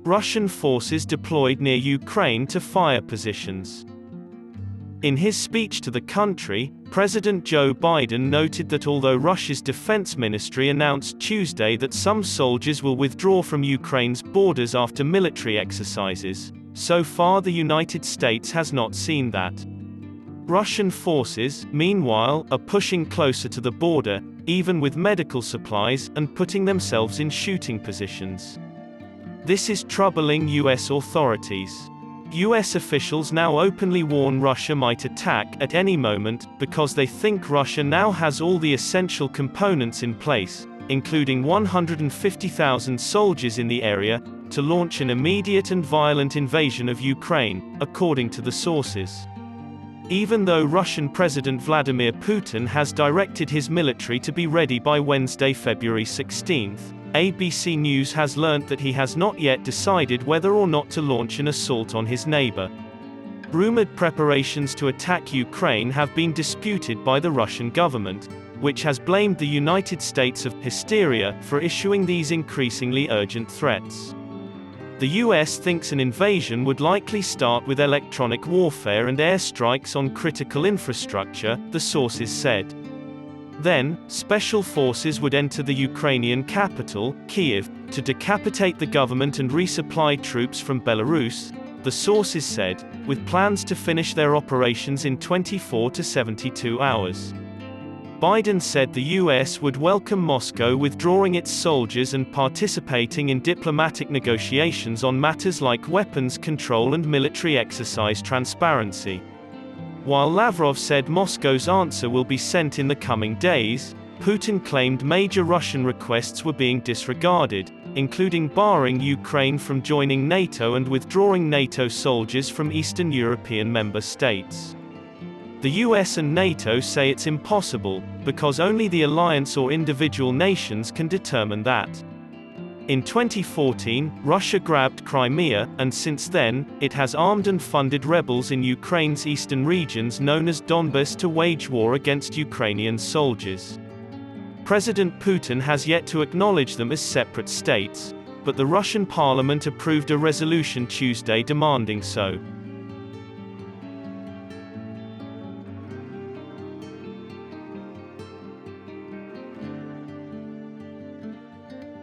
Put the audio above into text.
Russian forces deployed near Ukraine to fire positions. In his speech to the country, President Joe Biden noted that although Russia's defense ministry announced Tuesday that some soldiers will withdraw from Ukraine's borders after military exercises, so far the United States has not seen that. Russian forces, meanwhile, are pushing closer to the border, even with medical supplies, and putting themselves in shooting positions. This is troubling U.S. authorities. U.S. officials now openly warn Russia might attack at any moment, because they think Russia now has all the essential components in place, including 150,000 soldiers in the area, to launch an immediate and violent invasion of Ukraine, according to the sources. Even though Russian President Vladimir Putin has directed his military to be ready by Wednesday, February 16, ABC News has learnt that he has not yet decided whether or not to launch an assault on his neighbor. Rumored preparations to attack Ukraine have been disputed by the Russian government, which has blamed the United States of hysteria for issuing these increasingly urgent threats. The U.S. thinks an invasion would likely start with electronic warfare and airstrikes on critical infrastructure, the sources said. Then, special forces would enter the Ukrainian capital, Kyiv, to decapitate the government and resupply troops from Belarus, the sources said, with plans to finish their operations in 24 to 72 hours. Biden said the U.S. would welcome Moscow withdrawing its soldiers and participating in diplomatic negotiations on matters like weapons control and military exercise transparency. While Lavrov said Moscow's answer will be sent in the coming days, Putin claimed major Russian requests were being disregarded, including barring Ukraine from joining NATO and withdrawing NATO soldiers from Eastern European member states. The US and NATO say it's impossible, because only the alliance or individual nations can determine that. In 2014, Russia grabbed Crimea, and since then, it has armed and funded rebels in Ukraine's eastern regions known as Donbas to wage war against Ukrainian soldiers. President Putin has yet to acknowledge them as separate states, but the Russian parliament approved a resolution Tuesday demanding so.